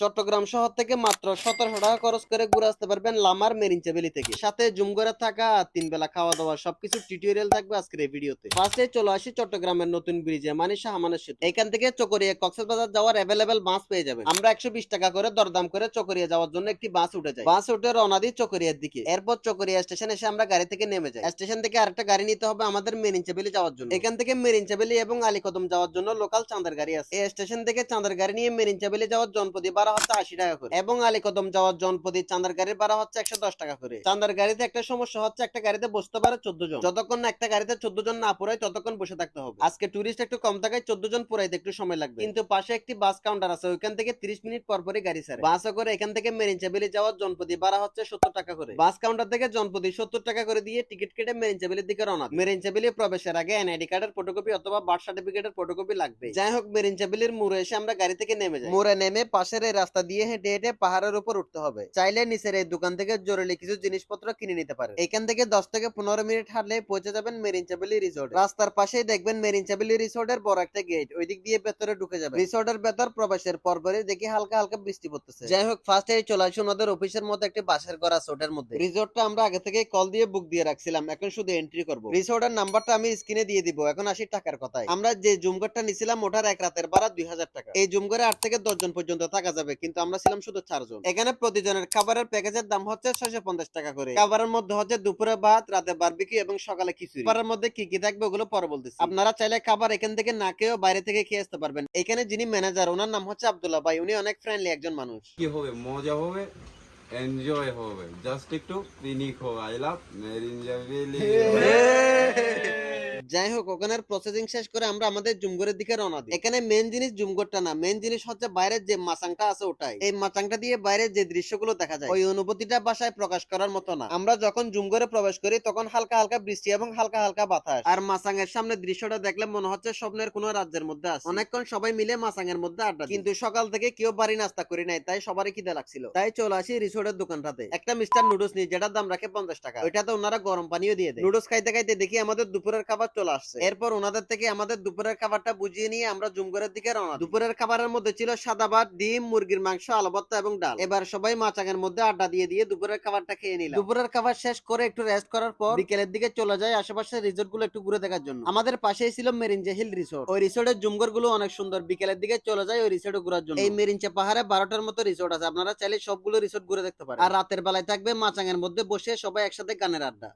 চট্টগ্রাম শহর থেকে মাত্র 1700 টাকা খরচ করে ঘুরে আসতে পারবেন লামার মেরিঞ্চা ভ্যালি থেকে। সাথে জুম করে থাকা 3 বেলা খাওয়া দাওয়া সবকিছু টিউটোরিয়াল থাকবে আজকের এই ভিডিওতে। ফার্স্টে চলে আসি চট্টগ্রামের নতুন ব্রিজে মানে শাহমানের সেতু। এখান থেকে চকরিয়া কক্সবাজার যাওয়ার অ্যাভেলেবেল বাস পেয়ে যাবেন। আমরা 120 টাকা করে দরদাম করে চকরিয়া যাওয়ার জন্য একটি বাস উঠে যাই। বাস উঠে রওনা দিই চকরিয়ার দিকে। এরপর চকরিয়া স্টেশন এসে আমরা গাড়ি থেকে নেমে যাই। স্টেশন থেকে আরেকটা গাড়ি নিতে হবে আমাদের মেরিঞ্চা ভ্যালি যাওয়ার জন্য। এখান থেকে মেরিঞ্চা ভ্যালি এবং আলীকদম যাওয়ার জন্য লোকাল চাঁদের গাড়ি আছে। এই স্টেশন থেকে চাঁদের গাড়ি নিয়ে মেরিঞ্চা ভ্যালি যাওয়ার জনপ্রতি ভাড়া হচ্ছে 80 টাকা করে এবং আলীকদম যাওয়ার জনপ্রতি চাঁদের গাড়ির ভাড়া হচ্ছে 110 টাকা করে। চাঁদের গাড়িতে একটা সমস্যা হচ্ছে একটা গাড়িতে বসতে পারে 14 জন। যতক্ষণ না একটা গাড়িতে 14 জন না পুরায় ততক্ষণ বসে থাকতে হবে। আজকে টুরিস্ট একটু কম থাকায় 14 জন পুরাইতে একটু সময় লাগবে, কিন্তু পাশে একটি বাস কাউন্টার আছে, ওইখান থেকে 30 মিনিট পর পরই গাড়ি ছাড়ে। বাসে করে এখান থেকে মেরিঞ্চা ভ্যালি যাওয়ার জনপ্রতি ভাড়া হচ্ছে 70 টাকা করে। বাস কাউন্টার থেকে জনপ্রতি 70 টাকা করে দিয়ে টিকিট কেটে মেরিঞ্চা ভ্যালির দিকে রওনা। মেরিঞ্চা ভ্যালি প্রবেশের আগে এনআইডি কার্ডের ফটোকপি অথবা বার্থ সার্টিফিকেটের ফটোকপি লাগবে। যাই হোক, মেরিঞ্চা ভ্যালির মোড়ে এসে আমরা গাড়ি থেকে নেমে যাই। মোড়ে নেমে পাশের এই রাস্তা দিয়ে হেঁটে হেঁটে পাহাড়ের উপর উঠতে হবে। চাইলে নিচের এই দোকান থেকে জরুরি কিছু জিনিসপত্র কিনে নিতে পারেন। এখান থেকে 10 থেকে 15 মিনিট হাঁটলে পৌঁছে যাবেন মেরিঞ্চা ভ্যালি রিসোর্ট। রাস্তার পাশেই দেখবেন মেরিঞ্চা ভ্যালি রিসোর্টের বড় একটা গেট, ওই দিক দিয়ে ভেতরে ঢুকে যাবে। রিসোর্টের ভেতর প্রবেশের পরপরই দেখি হালকা হালকা বৃষ্টি পড়তেছে। যাই হোক, ফার্স্টে চলে আসি ওনাদের অফিসের মধ্যে একটি বাসের ঘর আছে ওটার মধ্যে। রিসোর্টটা আমরা আগে থেকে কল দিয়ে বুক দিয়ে রাখছিলাম, এখন শুধু এন্ট্রি করব। রিসোর্টের নাম্বারটা আমি স্ক্রিনে দিয়ে দিব। এখন আসি টাকার কথায়। আমরা যে জুমঘরটা নিছিলাম ওটার এক রাতের ভাড়া 2000 টাকা। এই জুমঘরে 8 থেকে 10 জন পর্যন্ত থাকা যাবে, কিন্তু আমরা ছিলাম শুধু 4 জন। এখানে প্রতিজনের খাবারের প্যাকেজের দাম হচ্ছে 650 টাকা করে। খাবারের মধ্যে হচ্ছে দুপুরে ভাত, রাতে বারবিকিউ এবং সকালে খিচুড়ি। খাবারের মধ্যে কি কি থাকবে ওগুলো পরে বলতেছি। আপনারা চাইলে খাবার এখান থেকে না খেয়েও বাইরে থেকে খেয়ে আসতে পারবেন। এখানে যিনি ম্যানেজার ওনার নাম হচ্ছে আব্দুল্লাহ ভাই, উনি অনেক ফ্রেন্ডলি একজন মানুষ। কি হবে, মজা হবে, এনজয় হবে, জাস্ট একটু পিকনিক হবে। I love Merincha valley. যাই হোক, ওখানের প্রসেসিং শেষ করে আমরা আমাদের জুমঘরের দিকে রওনা দিই। এখানে মেন জিনিস জুমঘরটা না, মেন জিনিস হচ্ছে বাইরের যে মাচাংটা আছে ওটাই। এই মাচাংটা দিয়ে বাইরে যে দৃশ্যগুলো দেখা যায় ওই অনুভূতিটা ভাষায় প্রকাশ করার মতো না। আমরা যখন জুমঘরে প্রবেশ করি তখন হালকা হালকা বৃষ্টি এবং হালকা হালকা বাতাস, আর মাচাংয়ের সামনে দৃশ্যটা দেখলে মনে হচ্ছে স্বপ্নের কোন রাজ্যের মধ্যে আছে। অনেকক্ষণ সবাই মিলে মাচাংয়ের মধ্যে আড্ডা দিই। কিন্তু সকাল থেকে কেউ বাড়ি নাস্তা করি নাই, তাই সবারই খিদে লাগছিল। তাই চলে আসি রিসোর্টের দোকানটাতে। একটা মিস্টার নুডলস নিই, যেটার দাম রাখে 50 টাকা। ওইটাতে ওনারা গরম পানিও দিয়ে দেয়। নুডলস খাইতে খাইতে দেখি আমাদের দুপুরের খাবার চলে আসছে। এরপর ওনাদের থেকে আমাদের দুপুরের খাবারটা বুঝিয়ে নিয়ে আমরা জুমঘরের দিকে রওনা। দুপুরের খাবারের মধ্যে ছিল সাদা ভাত, ডিম, মুরগির মাংস, আলু ভর্তা এবং ডাল। এবার সবাই মাচাঙের মধ্যে আড্ডা দিয়ে দিয়ে দুপুরের খাবারটা খেয়ে নিলাম। দুপুরের খাবার শেষ করে একটু রেস্ট করার পর বিকেলের দিকে চলে যায় আশেপাশের রিসোর্ট গুলো একটু ঘুরে দেখার জন্য। আমাদের পাশেই ছিল মেরিঞ্চা হিল রিসোর্ট। ওই রিসোর্টের জুমঘর গুলো অনেক সুন্দর। বিকেলের দিকে চলে যায় ওই রিসোর্টে ঘোরার জন্য। এই মেরিঞ্চা পাহাড়ে 12টার মতো রিসোর্ট আছে, আপনারা চাইলে সবগুলো রিসোর্ট ঘুরে দেখতে পারেন। আর রাতের বেলায় থাকবে মাচাঙের মধ্যে বসে সবাই একসাথে গানের আড্ডা।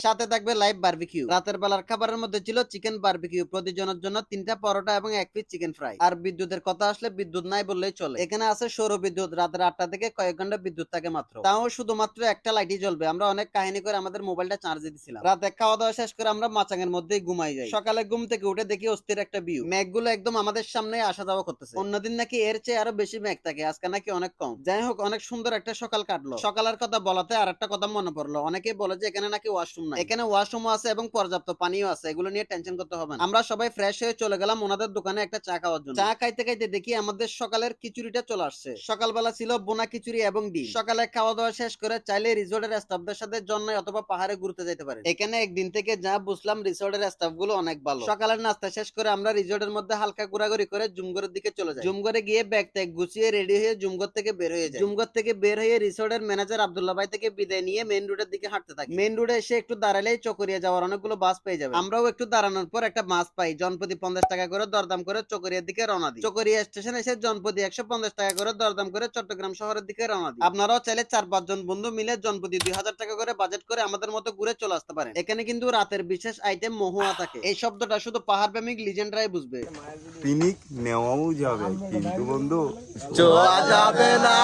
সাথে থাকবে লাইভ বারবিকিউ। রাতের বেলার খাবারের মধ্যে ছিল চিকেন বারবিকিউ, প্রতিজনের জন্য 3টা পরোটা এবং 1 পিস চিকেন ফ্রাই। আর বিদ্যুতের কথা আসলে বিদ্যুৎ নাই বললেই চলে। এখানে আছে সৌর বিদ্যুৎ, রাতের 8টা থেকে কয়েক ঘন্টা বিদ্যুৎ থাকে মাত্র, তাও শুধুমাত্র একটা লাইটই জ্বলবে। আমরা অনেক কাহিনী করে আমাদের মোবাইলটা চার্জে দিছিলাম। রাতে খাওয়া দাওয়া শেষ করে আমরা মাচাঙের মধ্যেই ঘুমাই যাই। সকালে ঘুম থেকে উঠে দেখি অস্থির একটা ভিউ, মেঘগুলো একদম আমাদের সামনে আসা যাওয়া করতেছে। অন্যদিন নাকি এর চেয়ে আরো বেশি মেঘ থাকে, আজকে নাকি অনেক কম। যাই হোক, অনেক সুন্দর একটা সকাল কাটলো। সকালের কথা বলাতে আর একটা কথা মনে পড়লো, অনেকে বলে যে এখানে নাকি ওয়াশরুম নাই। এখানে ওয়াশরুম আছে এবং পর্যাপ্ত পানিও আছে, এগুলো নিয়ে টেনশন করতে হবে না। আমরা সবাই ফ্রেশ হয়ে চলে গেলাম ওনাদের দোকানে একটা চা খাওয়ার জন্য। চা খাইতে খাইতে দেখি আমাদের সকালের খিচুড়িটা চলে আসছে। সকালবেলা ছিল বোনা খিচুড়ি এবং ডিম। সকালে খাওয়া দাওয়া শেষ করে চাইলে রিসোর্টের স্টাফদের সাথে জন্নাই অথবা পাহাড়ে ঘুরতে যেতে পারে। এখানে একদিন থেকে যা বুঝলাম রিসোর্টের স্টাফ গুলো অনেক ভালো। সকালের নাস্তা শেষ করে আমরা রিসোর্টের মধ্যে হালকা ঘোরাঘুরি করে জুমঘরের দিকে চলে যাই। জুমঘরে গিয়ে ব্যাগ ট্যাগ গুছিয়ে রেডি হয়ে জুমঘর থেকে বের হয়ে যায়। জুমঘর থেকে বের হয়ে রিসোর্টের ম্যানেজার আব্দুল্লাহ ভাই থেকে বিদায় নিয়ে মেইন রোডের দিকে হাঁটতে থাকি। মেইন রোডে এসে একটু দাঁড়ালেই চকরিয়া যাওয়ার অনেকগুলো বাস পেয়ে যাবে। আমরাও একটু দাঁড়ানোর পর একটা বাস পাই। জনপ্রতি 50 টাকা করে দরদাম করে চকরিয়ার দিকে রওনা দিই। চকরিয়া স্টেশন এসে জনপ্রতি 150 টাকা করে দরদাম করে চট্টগ্রাম শহরের দিকে রওনা দিই। আপনারাও চাইলে 4-5 জন বন্ধু মিলে জনপ্রতি 2000 টাকা করে বাজেট করে আমাদের মতো ঘুরে চলে আসতে পারেন। এখানে কিন্তু রাতের বিশেষ আইটেম মহুয়া থাকে। এই শব্দটা শুধু পাহাড় প্রেমিক লিজেন্ডরাই বুঝবে। পিকনিক নেওয়াও যাবে, কিন্তু বন্ধু চলা যাবে না।